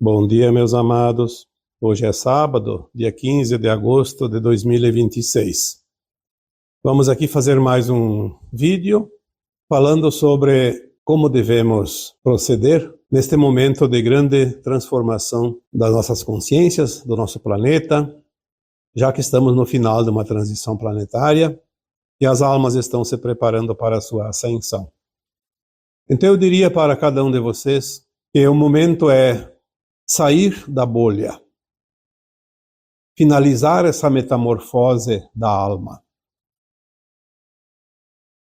Bom dia, meus amados. Hoje é sábado, dia 15 de agosto de 2026. Vamos aqui fazer mais um vídeo falando sobre como devemos proceder neste momento de grande transformação das nossas consciências, do nosso planeta, já que estamos no final de uma transição planetária e as almas estão se preparando para a sua ascensão. Então eu diria para cada um de vocês que o momento é sair da bolha, finalizar essa metamorfose da alma.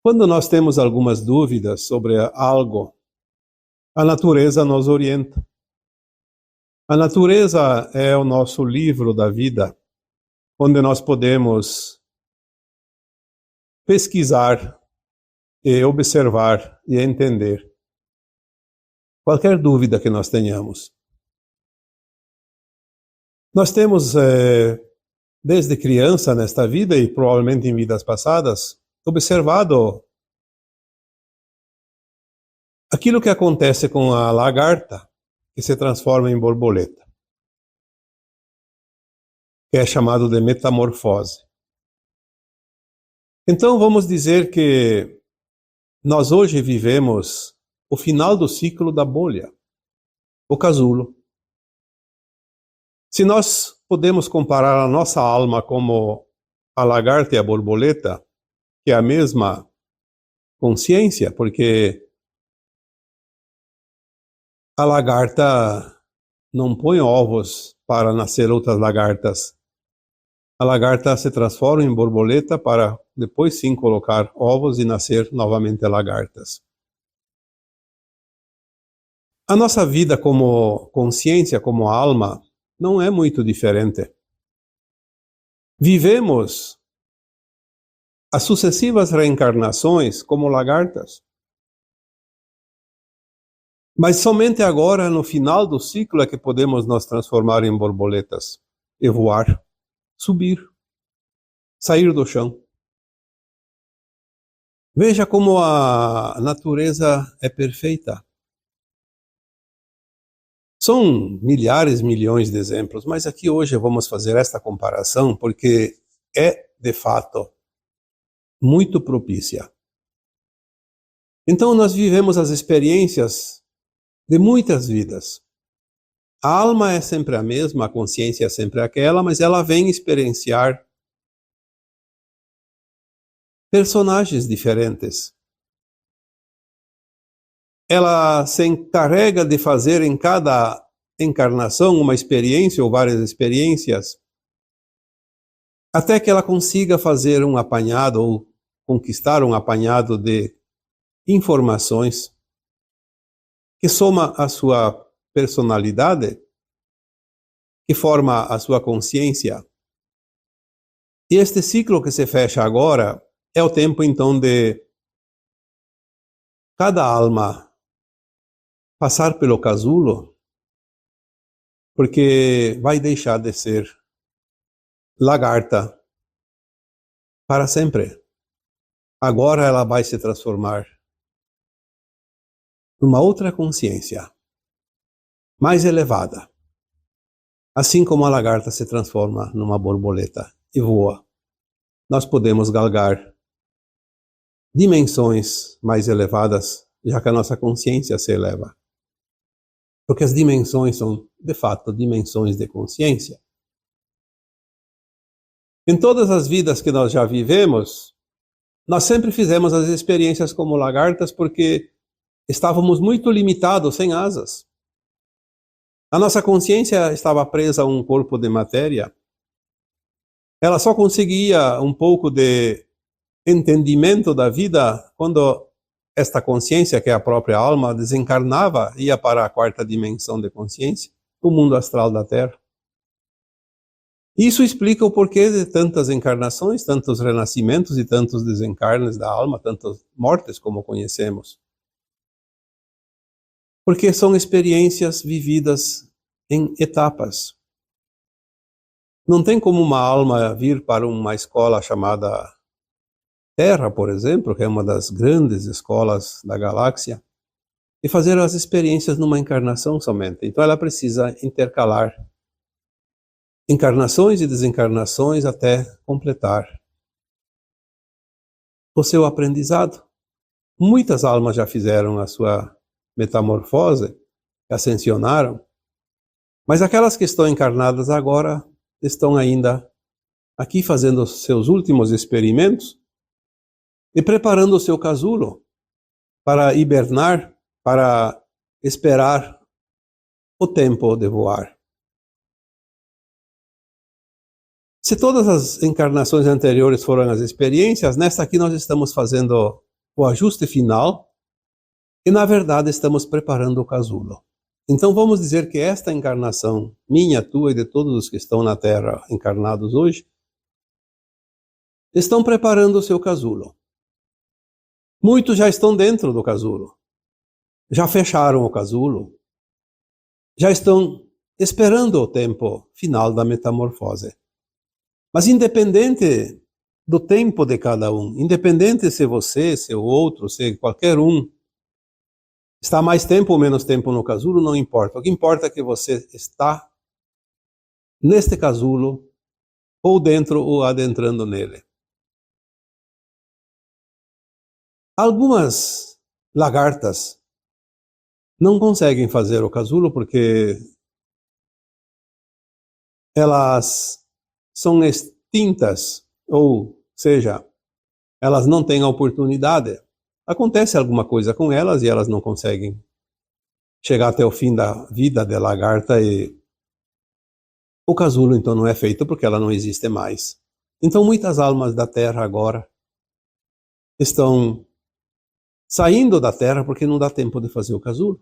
Quando nós temos algumas dúvidas sobre algo, a natureza nos orienta. A natureza é o nosso livro da vida, onde nós podemos pesquisar e observar e entender qualquer dúvida que nós tenhamos. Nós temos, desde criança nesta vida e provavelmente em vidas passadas, observado aquilo que acontece com a lagarta que se transforma em borboleta, que é chamado de metamorfose. Então vamos dizer que nós hoje vivemos o final do ciclo da bolha, o casulo. Se nós podemos comparar a nossa alma como a lagarta e a borboleta, que é a mesma consciência, porque a lagarta não põe ovos para nascer outras lagartas. A lagarta se transforma em borboleta para depois sim colocar ovos e nascer novamente lagartas. A nossa vida como consciência, como alma, não é muito diferente. Vivemos as sucessivas reencarnações como lagartas. Mas somente agora, no final do ciclo, é que podemos nos transformar em borboletas e voar, subir, sair do chão. Veja como a natureza é perfeita. São milhares, milhões de exemplos, mas aqui hoje vamos fazer esta comparação porque é, de fato, muito propícia. Então nós vivemos as experiências de muitas vidas. A alma é sempre a mesma, a consciência é sempre aquela, mas ela vem experienciar personagens diferentes. Ela se encarrega de fazer em cada encarnação uma experiência ou várias experiências, até que ela consiga fazer um apanhado ou conquistar um apanhado de informações que soma a sua personalidade, que forma a sua consciência. E este ciclo que se fecha agora é o tempo então de cada alma passar pelo casulo, porque vai deixar de ser lagarta para sempre. Agora ela vai se transformar numa outra consciência, mais elevada. Assim como a lagarta se transforma numa borboleta e voa, nós podemos galgar dimensões mais elevadas, já que a nossa consciência se eleva. Porque as dimensões são, de fato, dimensões de consciência. Em todas as vidas que nós já vivemos, nós sempre fizemos as experiências como lagartas porque estávamos muito limitados, sem asas. A nossa consciência estava presa a um corpo de matéria. Ela só conseguia um pouco de entendimento da vida quando esta consciência, que é a própria alma, desencarnava, ia para a quarta dimensão de consciência, o mundo astral da Terra. Isso explica o porquê de tantas encarnações, tantos renascimentos e tantos desencarnes da alma, tantas mortes como conhecemos. Porque são experiências vividas em etapas. Não tem como uma alma vir para uma escola chamada Terra, por exemplo, que é uma das grandes escolas da galáxia, e fazer as experiências numa encarnação somente. Então ela precisa intercalar encarnações e desencarnações até completar o seu aprendizado. Muitas almas já fizeram a sua metamorfose, ascensionaram, mas aquelas que estão encarnadas agora estão ainda aqui fazendo os seus últimos experimentos e preparando o seu casulo para hibernar, para esperar o tempo de voar. Se todas as encarnações anteriores foram as experiências, nesta aqui nós estamos fazendo o ajuste final e, na verdade, estamos preparando o casulo. Então vamos dizer que esta encarnação, minha, tua e de todos os que estão na Terra encarnados hoje, estão preparando o seu casulo. Muitos já estão dentro do casulo, já fecharam o casulo, já estão esperando o tempo final da metamorfose. Mas independente do tempo de cada um, independente se você, se o outro, se qualquer um está mais tempo ou menos tempo no casulo, não importa. O que importa é que você está neste casulo, ou dentro ou adentrando nele. Algumas lagartas não conseguem fazer o casulo porque elas são extintas, ou seja, elas não têm a oportunidade. Acontece alguma coisa com elas e elas não conseguem chegar até o fim da vida da lagarta e o casulo então não é feito porque ela não existe mais. Então muitas almas da Terra agora estão saindo da Terra porque não dá tempo de fazer o casulo.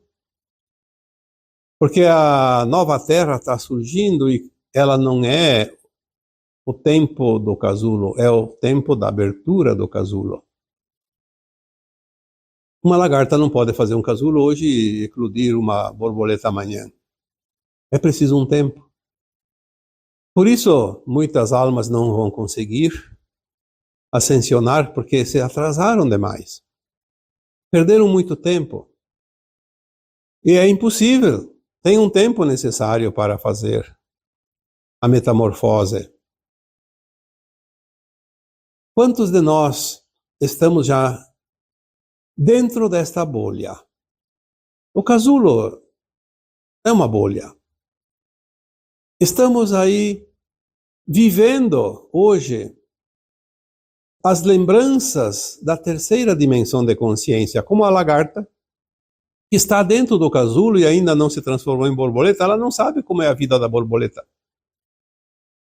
Porque a nova Terra está surgindo e ela não é o tempo do casulo, é o tempo da abertura do casulo. Uma lagarta não pode fazer um casulo hoje e eclodir uma borboleta amanhã. É preciso um tempo. Por isso, muitas almas não vão conseguir ascensionar porque se atrasaram demais. Perderam muito tempo. E é impossível. Tem um tempo necessário para fazer a metamorfose. Quantos de nós estamos já dentro desta bolha? O casulo é uma bolha. Estamos aí vivendo hoje as lembranças da terceira dimensão de consciência, como a lagarta, que está dentro do casulo e ainda não se transformou em borboleta, ela não sabe como é a vida da borboleta.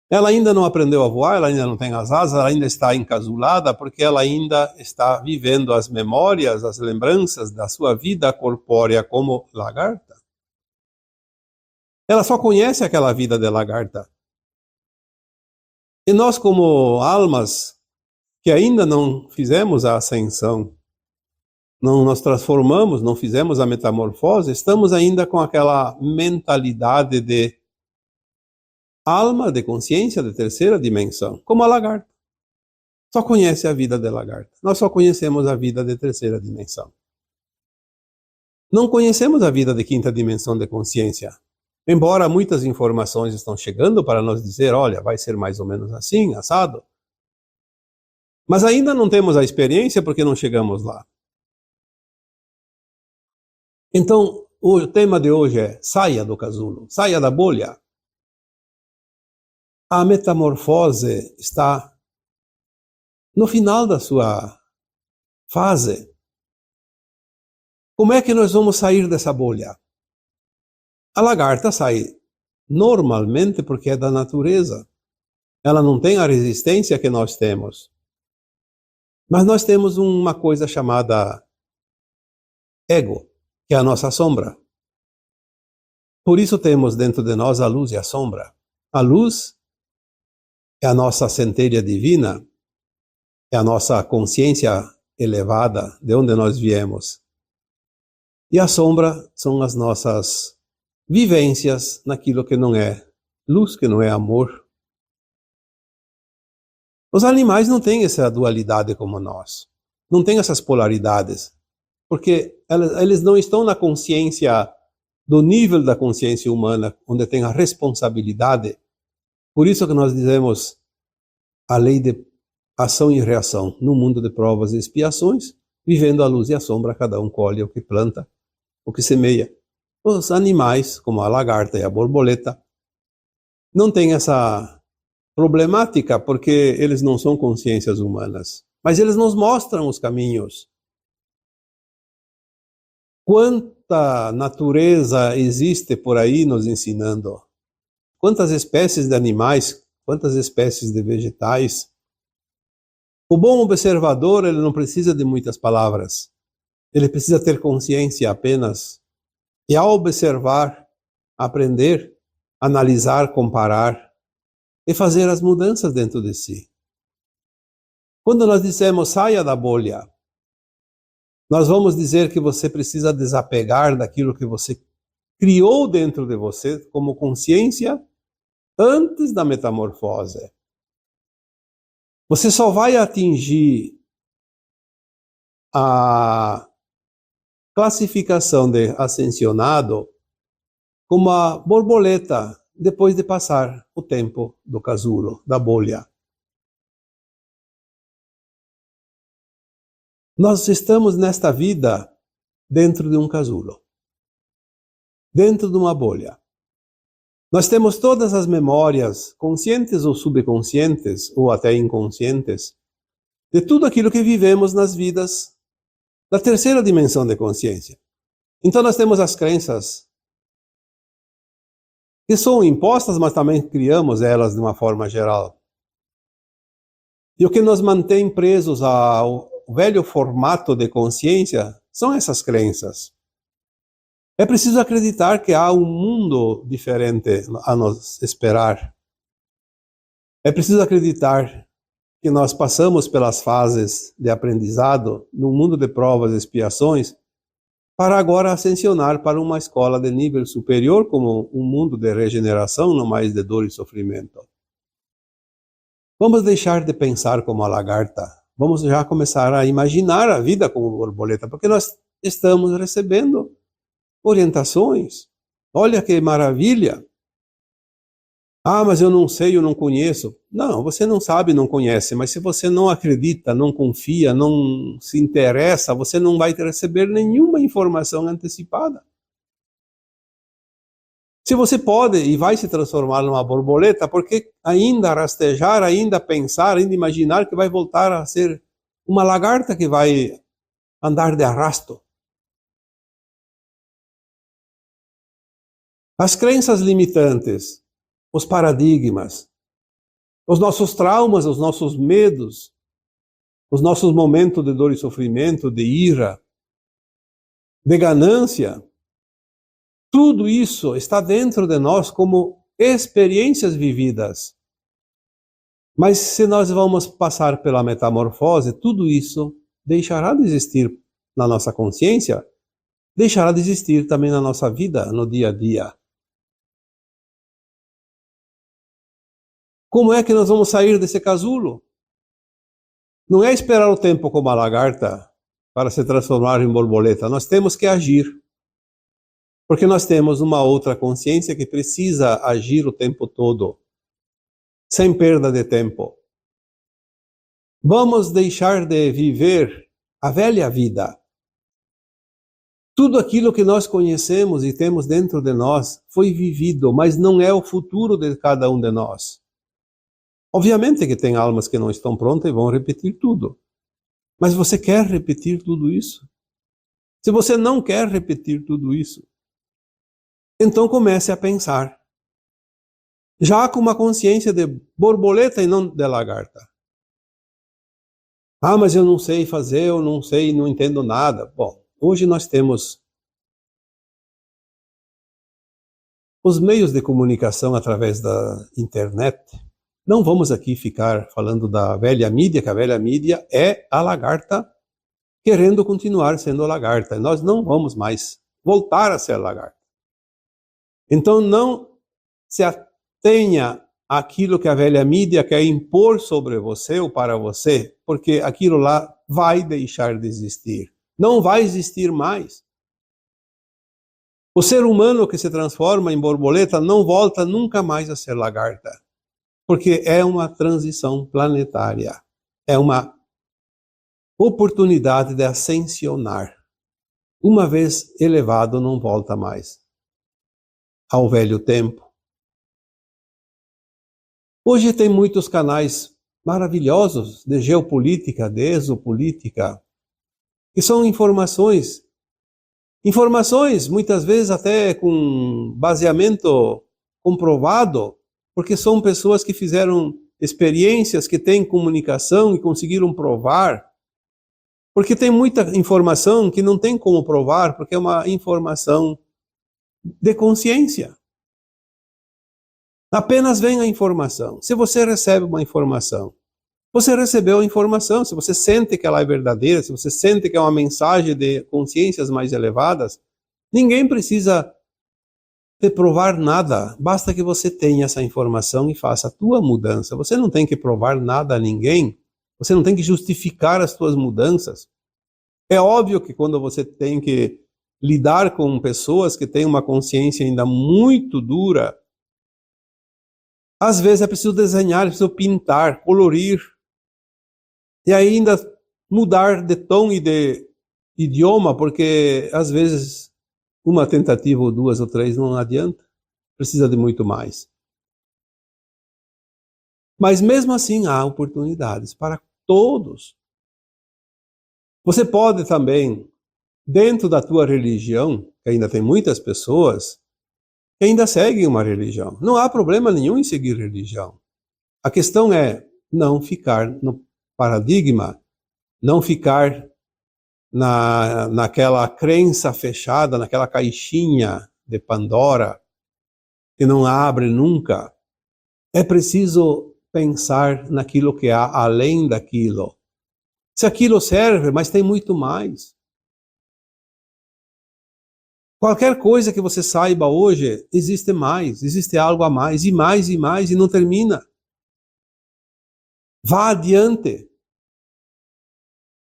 Ela ainda não aprendeu a voar, ela ainda não tem as asas, ela ainda está encasulada, porque ela ainda está vivendo as memórias, as lembranças da sua vida corpórea como lagarta. Ela só conhece aquela vida de lagarta. E nós, como almas que ainda não fizemos a ascensão, não nos transformamos, não fizemos a metamorfose, estamos ainda com aquela mentalidade de alma, de consciência de terceira dimensão, como a lagarta. Só conhece a vida de lagarta. Nós só conhecemos a vida de terceira dimensão. Não conhecemos a vida de quinta dimensão de consciência. Embora muitas informações estão chegando para nos dizer, olha, vai ser mais ou menos assim, assado. Mas ainda não temos a experiência porque não chegamos lá. Então, o tema de hoje é saia do casulo, saia da bolha. A metamorfose está no final da sua fase. Como é que nós vamos sair dessa bolha? A lagarta sai normalmente porque é da natureza. Ela não tem a resistência que nós temos. Mas nós temos uma coisa chamada ego, que é a nossa sombra. Por isso temos dentro de nós a luz e a sombra. A luz é a nossa centelha divina, é a nossa consciência elevada, de onde nós viemos. E a sombra são as nossas vivências naquilo que não é luz, que não é amor. Os animais não têm essa dualidade como nós. Não têm essas polaridades. porque eles não estão na consciência, do nível da consciência humana, onde tem a responsabilidade. Por isso que nós dizemos a lei de ação e reação. No mundo de provas e expiações, vivendo a luz e a sombra, cada um colhe o que planta, o que semeia. Os animais, como a lagarta e a borboleta, não têm essa problemática porque eles não são consciências humanas. Mas eles nos mostram os caminhos. Quanta natureza existe por aí nos ensinando? Quantas espécies de animais, quantas espécies de vegetais? O bom observador, ele não precisa de muitas palavras. Ele precisa ter consciência apenas. E ao observar, aprender, analisar, comparar e fazer as mudanças dentro de si. Quando nós dissemos saia da bolha, nós vamos dizer que você precisa desapegar daquilo que você criou dentro de você como consciência antes da metamorfose. Você só vai atingir a classificação de ascensionado como a borboleta depois de passar o tempo do casulo, da bolha. Nós estamos nesta vida dentro de um casulo, dentro de uma bolha. Nós temos todas as memórias, conscientes ou subconscientes, ou até inconscientes, de tudo aquilo que vivemos nas vidas da terceira dimensão de consciência. Então nós temos as crenças que são impostas, mas também criamos elas de uma forma geral. E o que nos mantém presos ao velho formato de consciência são essas crenças. É preciso acreditar que há um mundo diferente a nos esperar. É preciso acreditar que nós passamos pelas fases de aprendizado num mundo de provas e expiações para agora ascensionar para uma escola de nível superior como um mundo de regeneração, não mais de dor e sofrimento. Vamos deixar de pensar como a lagarta. Vamos já começar a imaginar a vida como borboleta, porque nós estamos recebendo orientações. Olha que maravilha! Ah, mas eu não sei, eu não conheço. Não, você não sabe, não conhece, mas se você não acredita, não confia, não se interessa, você não vai receber nenhuma informação antecipada. Se você pode e vai se transformar numa borboleta, por que ainda rastejar, ainda pensar, ainda imaginar que vai voltar a ser uma lagarta que vai andar de arrasto? As crenças limitantes, os paradigmas, os nossos traumas, os nossos medos, os nossos momentos de dor e sofrimento, de ira, de ganância, tudo isso está dentro de nós como experiências vividas. Mas se nós vamos passar pela metamorfose, tudo isso deixará de existir na nossa consciência, deixará de existir também na nossa vida, no dia a dia. Como é que nós vamos sair desse casulo? Não é esperar o tempo como a lagarta para se transformar em borboleta. Nós temos que agir. Porque nós temos uma outra consciência que precisa agir o tempo todo, sem perda de tempo. Vamos deixar de viver a velha vida. Tudo aquilo que nós conhecemos e temos dentro de nós foi vivido, mas não é o futuro de cada um de nós. Obviamente que tem almas que não estão prontas e vão repetir tudo. Mas você quer repetir tudo isso? Se você não quer repetir tudo isso, então comece a pensar. Já com uma consciência de borboleta e não de lagarta. Ah, mas eu não sei fazer, eu não sei, não entendo nada. Bom, hoje nós temos os meios de comunicação através da internet. Não vamos aqui ficar falando da velha mídia, que a velha mídia é a lagarta querendo continuar sendo a lagarta. Nós não vamos mais voltar a ser lagarta. Então não se atenha àquilo que a velha mídia quer impor sobre você ou para você, porque aquilo lá vai deixar de existir. Não vai existir mais. O ser humano que se transforma em borboleta não volta nunca mais a ser lagarta, porque é uma transição planetária, é uma oportunidade de ascensionar. Uma vez elevado, não volta mais ao velho tempo. Hoje tem muitos canais maravilhosos de geopolítica, de exopolítica, que são informações muitas vezes até com baseamento comprovado, porque são pessoas que fizeram experiências, que têm comunicação e conseguiram provar. Porque tem muita informação que não tem como provar, porque é uma informação de consciência. Apenas vem a informação. Se você recebe uma informação, você recebeu a informação. Se você sente que ela é verdadeira, se você sente que é uma mensagem de consciências mais elevadas, ninguém precisa te provar nada. Basta que você tenha essa informação e faça a tua mudança. Você não tem que provar nada a ninguém. Você não tem que justificar as suas mudanças. É óbvio que quando você tem que lidar com pessoas que têm uma consciência ainda muito dura, às vezes é preciso desenhar, é preciso pintar, colorir, e ainda mudar de tom e de idioma, porque às vezes uma tentativa ou duas ou três não adianta, precisa de muito mais. Mas mesmo assim há oportunidades para todos. Você pode também, dentro da tua religião, que ainda tem muitas pessoas que ainda seguem uma religião. Não há problema nenhum em seguir religião. A questão é não ficar no paradigma, não ficar naquela crença fechada, naquela caixinha de Pandora, que não abre nunca. É preciso pensar naquilo que há além daquilo. Se aquilo serve, mas tem muito mais. Qualquer coisa que você saiba hoje, existe mais, existe algo a mais, e não termina. Vá adiante.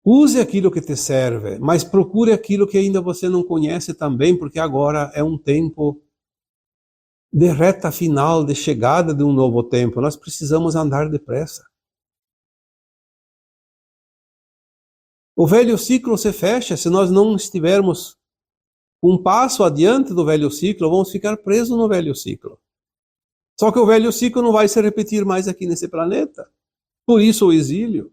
Use aquilo que te serve, mas procure aquilo que ainda você não conhece também, porque agora é um tempo de reta final, de chegada de um novo tempo. Nós precisamos andar depressa. O velho ciclo se fecha se nós não estivermos um passo adiante do velho ciclo, vamos ficar presos no velho ciclo. Só que o velho ciclo não vai se repetir mais aqui nesse planeta. Por isso o exílio.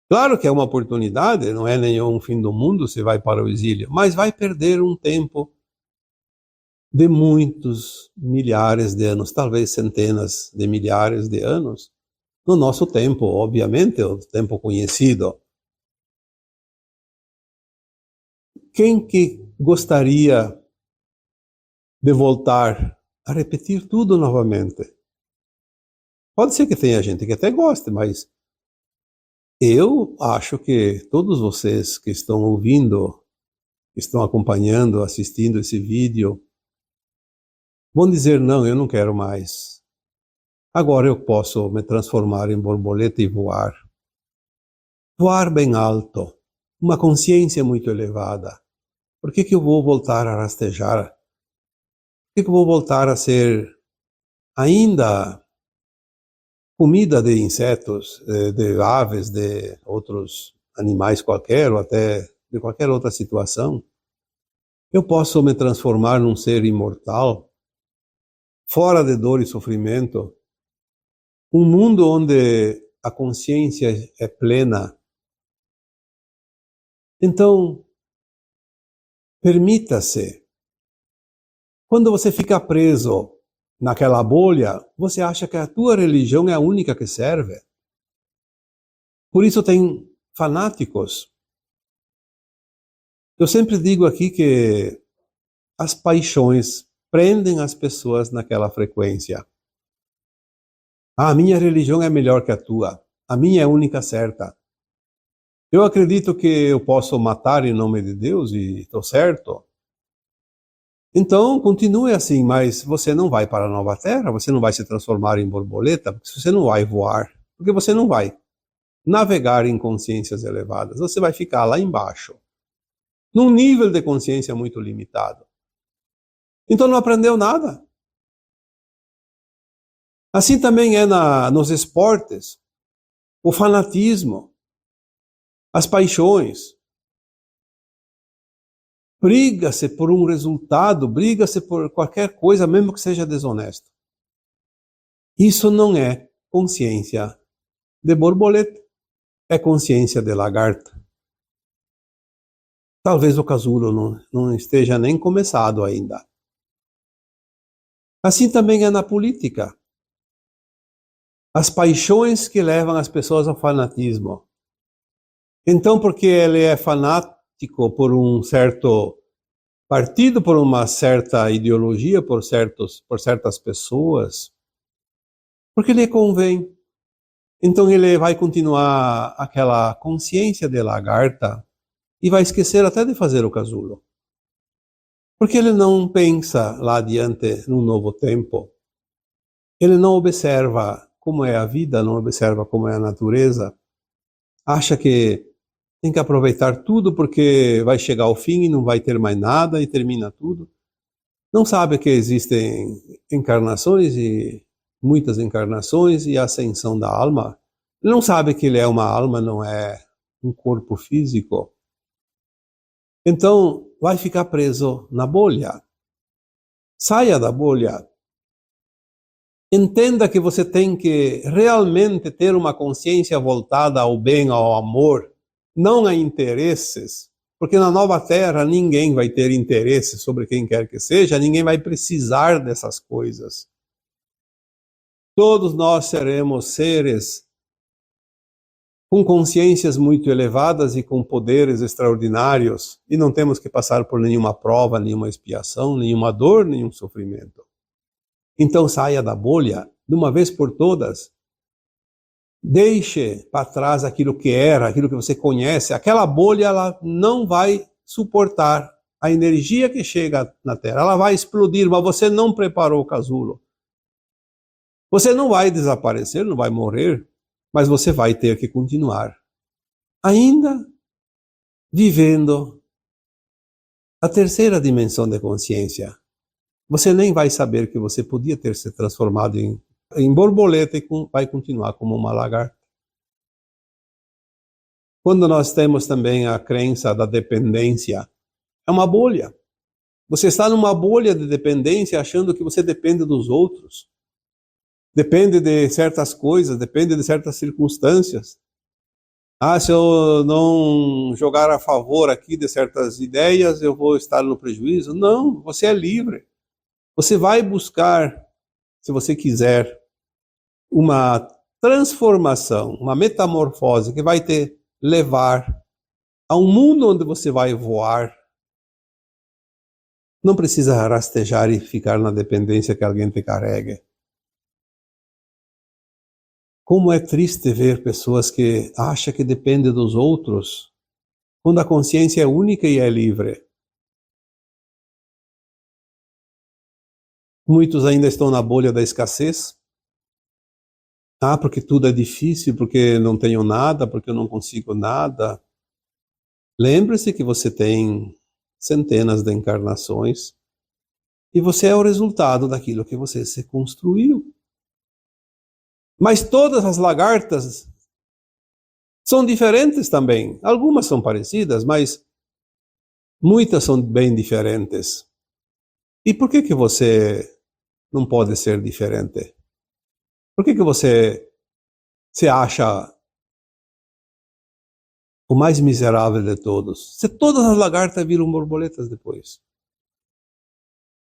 Claro que é uma oportunidade, não é nenhum fim do mundo se vai para o exílio, mas vai perder um tempo de muitos milhares de anos, talvez centenas de milhares de anos, no nosso tempo, obviamente, o tempo conhecido. Quem que gostaria de voltar a repetir tudo novamente? Pode ser que tenha gente que até goste, mas eu acho que todos vocês que estão ouvindo, que estão acompanhando, assistindo esse vídeo, vão dizer, não, eu não quero mais. Agora eu posso me transformar em borboleta e voar. Voar bem alto, uma consciência muito elevada. Por que eu vou voltar a rastejar? Por que eu vou voltar a ser ainda comida de insetos, de aves, de outros animais qualquer, ou até de qualquer outra situação? Eu posso me transformar num ser imortal, fora de dor e sofrimento, um mundo onde a consciência é plena. Então, permita-se. Quando você fica preso naquela bolha, você acha que a tua religião é a única que serve. Por isso tem fanáticos. Eu sempre digo aqui que as paixões prendem as pessoas naquela frequência. A minha religião é melhor que a tua. A minha é a única certa. Eu acredito que eu posso matar em nome de Deus e estou certo. Então, continue assim, mas você não vai para a nova terra, você não vai se transformar em borboleta, porque você não vai voar, porque você não vai. navegar em consciências elevadas. Você vai ficar lá embaixo, num nível de consciência muito limitado. Então não aprendeu nada. Assim também é nos esportes, o fanatismo, as paixões. Briga-se por um resultado, briga-se por qualquer coisa, mesmo que seja desonesto. Isso não é consciência de borboleta, é consciência de lagarta. Talvez o casulo não esteja nem começado ainda. Assim também é na política. As paixões que levam as pessoas ao fanatismo. Então, porque ele é fanático por um certo partido, por uma certa ideologia, por certas pessoas, porque lhe convém. Então ele vai continuar aquela consciência de lagarta e vai esquecer até de fazer o casulo. Porque ele não pensa lá adiante num novo tempo. Ele não observa como é a vida, não observa como é a natureza. Acha que tem que aproveitar tudo porque vai chegar ao fim e não vai ter mais nada e termina tudo. Não sabe que existem encarnações e muitas encarnações e a ascensão da alma. Ele não sabe que ele é uma alma, não é um corpo físico. Então, vai ficar preso na bolha. Saia da bolha. Entenda que você tem que realmente ter uma consciência voltada ao bem, ao amor, não a interesses, porque na nova terra ninguém vai ter interesse sobre quem quer que seja, ninguém vai precisar dessas coisas. Todos nós seremos seres com consciências muito elevadas e com poderes extraordinários, e não temos que passar por nenhuma prova, nenhuma expiação, nenhuma dor, nenhum sofrimento. Então saia da bolha, de uma vez por todas. Deixe para trás aquilo que era, aquilo que você conhece. Aquela bolha ela não vai suportar a energia que chega na Terra. Ela vai explodir, mas você não preparou o casulo. Você não vai desaparecer, não vai morrer, mas você vai ter que continuar ainda vivendo a terceira dimensão da consciência. Você nem vai saber que você podia ter se transformado em borboleta e vai continuar como uma lagarta. Quando nós temos também a crença da dependência, é uma bolha. Você está numa bolha de dependência achando que você depende dos outros. Depende de certas coisas, depende de certas circunstâncias. Se eu não jogar a favor aqui de certas ideias, eu vou estar no prejuízo. Não, você é livre. Você vai buscar, se você quiser, uma transformação, uma metamorfose que vai te levar a um mundo onde você vai voar. Não precisa rastejar e ficar na dependência que alguém te carregue. Como é triste ver pessoas que acham que dependem dos outros, quando a consciência é única e é livre. Muitos ainda estão na bolha da escassez. Porque tudo é difícil, porque não tenho nada, porque eu não consigo nada. Lembre-se que você tem centenas de encarnações e você é o resultado daquilo que você se construiu. Mas todas as lagartas são diferentes também. Algumas são parecidas, mas muitas são bem diferentes. E por que você não pode ser diferente? Por que você se acha o mais miserável de todos? Se todas as lagartas viram borboletas depois.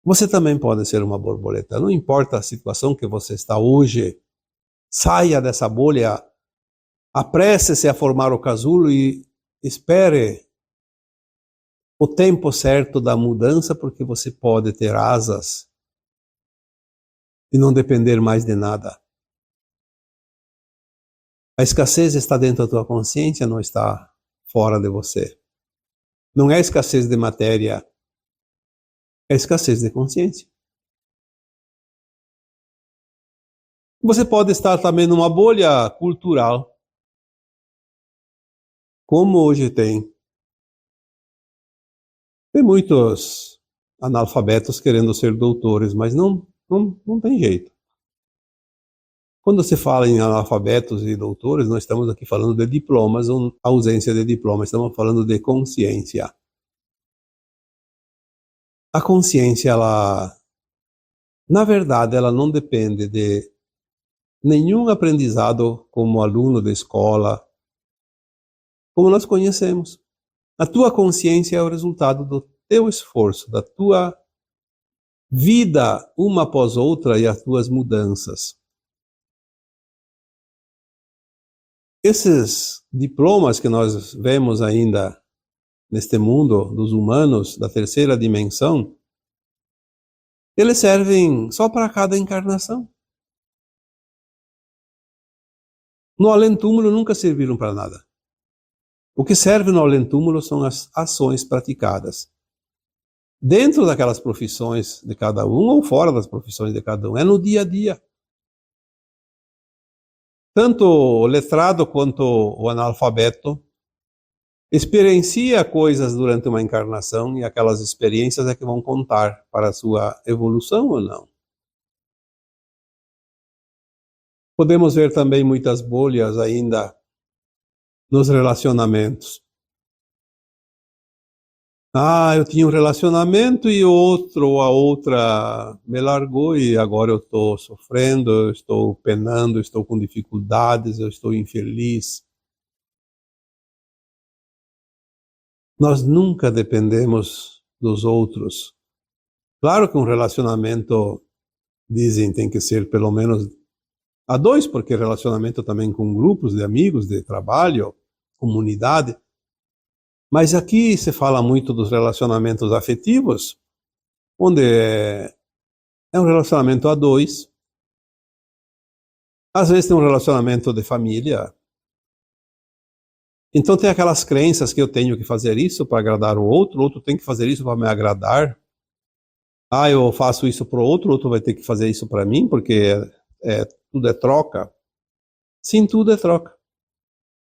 Você também pode ser uma borboleta. Não importa a situação que você está hoje. Saia dessa bolha. Apresse-se a formar o casulo e espere o tempo certo da mudança, porque você pode ter asas e não depender mais de nada. A escassez está dentro da tua consciência, não está fora de você. Não é escassez de matéria, é escassez de consciência. Você pode estar também numa bolha cultural. como hoje tem muitos analfabetos querendo ser doutores, mas não tem jeito. Quando se fala em analfabetos e doutores, nós estamos aqui falando de diplomas ou ausência de diploma, estamos falando de consciência. A consciência, na verdade, ela não depende de nenhum aprendizado como aluno de escola, como nós conhecemos. A tua consciência é o resultado do teu esforço, da tua vida uma após outra e as tuas mudanças. Esses diplomas que nós vemos ainda neste mundo dos humanos, da terceira dimensão, eles servem só para cada encarnação. No além-túmulo nunca serviram para nada. O que serve no além-túmulo são as ações praticadas. Dentro daquelas profissões de cada um ou fora das profissões de cada um. É no dia a dia. Tanto o letrado quanto o analfabeto experiencia coisas durante uma encarnação e aquelas experiências é que vão contar para a sua evolução ou não. Podemos ver também muitas bolhas ainda nos relacionamentos. Eu tinha um relacionamento e outro ou a outra me largou e agora eu estou sofrendo, eu estou penando, eu estou com dificuldades, eu estou infeliz. Nós nunca dependemos dos outros. Claro que um relacionamento, dizem, tem que ser pelo menos a dois, porque relacionamento também com grupos de amigos, de trabalho, comunidade. Mas aqui se fala muito dos relacionamentos afetivos, onde é um relacionamento a dois. Às vezes tem um relacionamento de família. Então tem aquelas crenças que eu tenho que fazer isso para agradar o outro tem que fazer isso para me agradar. Eu faço isso para o outro vai ter que fazer isso para mim, porque tudo é troca. Sim, tudo é troca.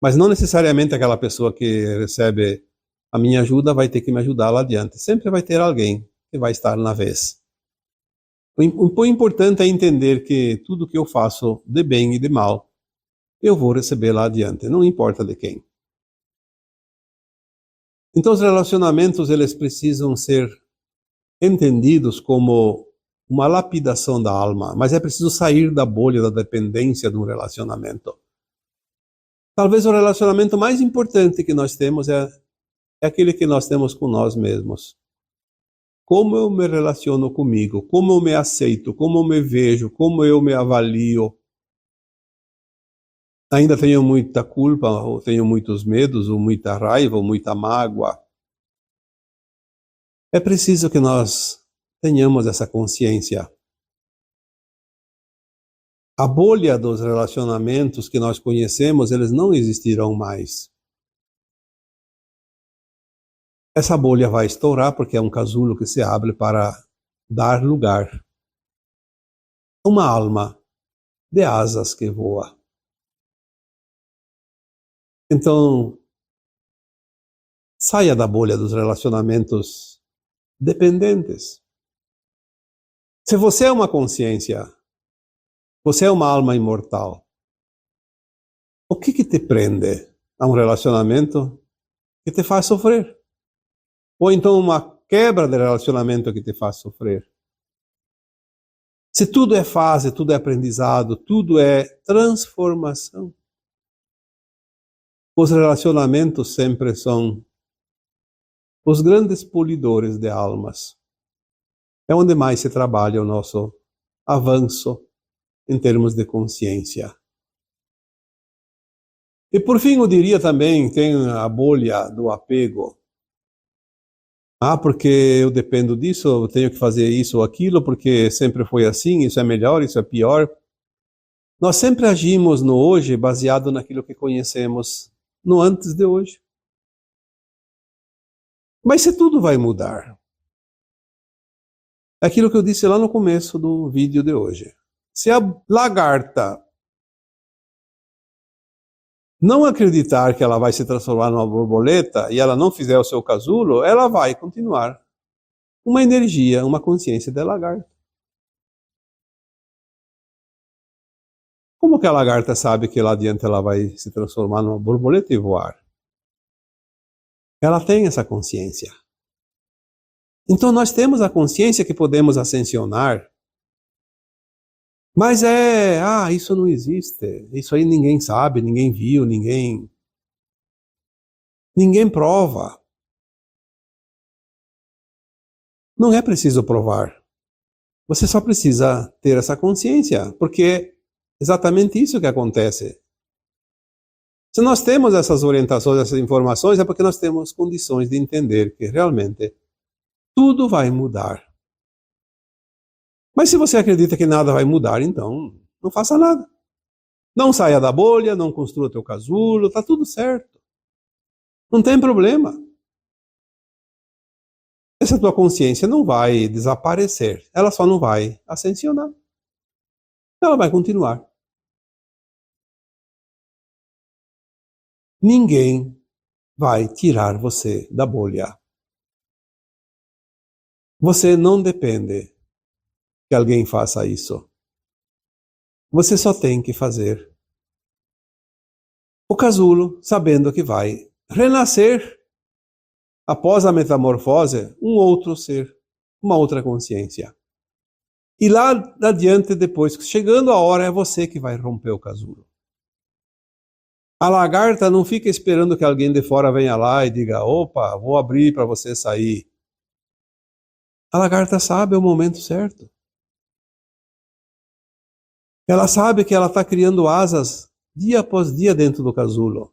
Mas não necessariamente aquela pessoa que recebe a minha ajuda vai ter que me ajudar lá adiante. Sempre vai ter alguém que vai estar na vez. O importante é entender que tudo que eu faço de bem e de mal, eu vou receber lá adiante, não importa de quem. Então os relacionamentos, eles precisam ser entendidos como uma lapidação da alma, mas é preciso sair da bolha da dependência de um relacionamento. Talvez o relacionamento mais importante que nós temos é aquele que nós temos com nós mesmos. Como eu me relaciono comigo, como eu me aceito, como eu me vejo, como eu me avalio. Ainda tenho muita culpa, ou tenho muitos medos, ou muita raiva, ou muita mágoa. É preciso que nós tenhamos essa consciência. A bolha dos relacionamentos que nós conhecemos, eles não existirão mais. Essa bolha vai estourar porque é um casulo que se abre para dar lugar a uma alma de asas que voa. Então, saia da bolha dos relacionamentos dependentes. Se você é uma consciência, você é uma alma imortal, o que te prende a um relacionamento que te faz sofrer? Ou então uma quebra de relacionamento que te faz sofrer? Se tudo é fase, tudo é aprendizado, tudo é transformação, os relacionamentos sempre são os grandes polidores de almas. É onde mais se trabalha o nosso avanço em termos de consciência. E por fim, eu diria também, tem a bolha do apego. Porque eu dependo disso, eu tenho que fazer isso ou aquilo, porque sempre foi assim, isso é melhor, isso é pior. Nós sempre agimos no hoje baseado naquilo que conhecemos no antes de hoje. Mas se tudo vai mudar, é aquilo que eu disse lá no começo do vídeo de hoje. Se a lagarta não acreditar que ela vai se transformar numa borboleta e ela não fizer o seu casulo, ela vai continuar uma energia, uma consciência de lagarta. Como que a lagarta sabe que lá adiante ela vai se transformar numa borboleta e voar? Ela tem essa consciência. Então nós temos a consciência que podemos ascensionar, mas isso não existe. Isso aí ninguém sabe, ninguém viu, ninguém prova. Não é preciso provar. Você só precisa ter essa consciência, porque é exatamente isso que acontece. Se nós temos essas orientações, essas informações, é porque nós temos condições de entender que realmente tudo vai mudar. Mas se você acredita que nada vai mudar, então não faça nada. Não saia da bolha, não construa teu casulo, tá tudo certo. Não tem problema. Essa tua consciência não vai desaparecer, ela só não vai ascensionar. Ela vai continuar. Ninguém vai tirar você da bolha. Você não depende que alguém faça isso. Você só tem que fazer o casulo, sabendo que vai renascer após a metamorfose um outro ser, uma outra consciência. E lá adiante, depois, chegando a hora, é você que vai romper o casulo. A lagarta não fica esperando que alguém de fora venha lá e diga, opa, vou abrir para você sair. A lagarta sabe o momento certo. Ela sabe que ela está criando asas dia após dia dentro do casulo.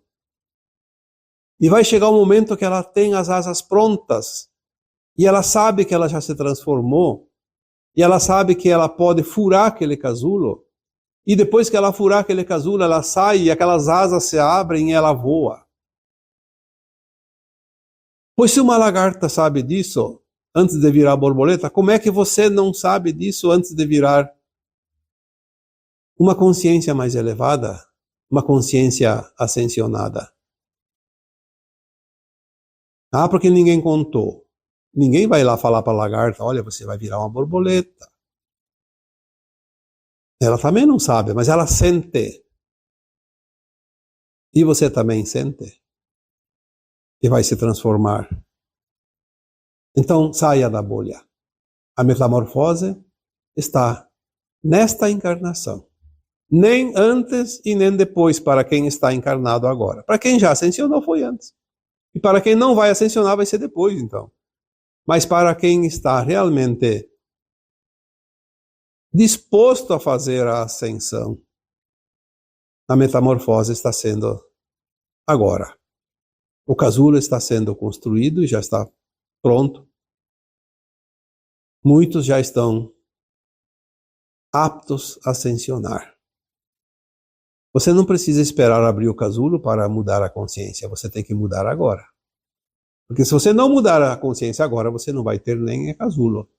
E vai chegar um momento que ela tem as asas prontas. E ela sabe que ela já se transformou. E ela sabe que ela pode furar aquele casulo. E depois que ela furar aquele casulo, ela sai e aquelas asas se abrem e ela voa. Pois se uma lagarta sabe disso antes de virar borboleta, como é que você não sabe disso antes de virar uma consciência mais elevada, uma consciência ascensionada? Ah, porque ninguém contou. Ninguém vai lá falar para a lagarta, olha, você vai virar uma borboleta. Ela também não sabe, mas ela sente. E você também sente. E vai se transformar. Então, saia da bolha. A metamorfose está nesta encarnação. Nem antes e nem depois para quem está encarnado agora. Para quem já ascensionou, foi antes. E para quem não vai ascensionar, vai ser depois, então. Mas para quem está realmente disposto a fazer a ascensão, a metamorfose está sendo agora. O casulo está sendo construído e já está pronto. Muitos já estão aptos a ascensionar. Você não precisa esperar abrir o casulo para mudar a consciência, você tem que mudar agora. Porque se você não mudar a consciência agora, você não vai ter nem casulo.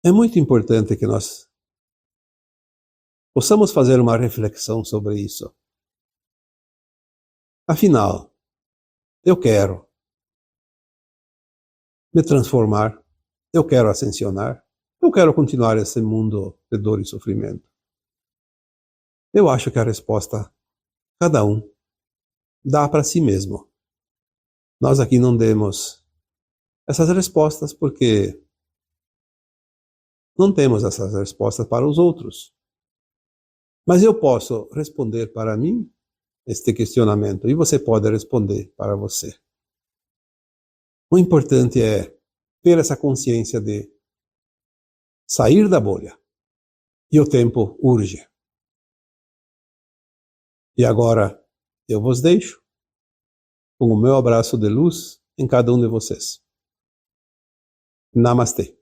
É muito importante que nós possamos fazer uma reflexão sobre isso. Afinal, eu quero me transformar, eu quero ascensionar, eu quero continuar esse mundo de dor e sofrimento. Eu acho que a resposta, cada um dá para si mesmo. Nós aqui não demos essas respostas porque não temos essas respostas para os outros. Mas eu posso responder para mim este questionamento e você pode responder para você. O importante é ter essa consciência de sair da bolha. E o tempo urge. E agora eu vos deixo com o meu abraço de luz em cada um de vocês. Namastê.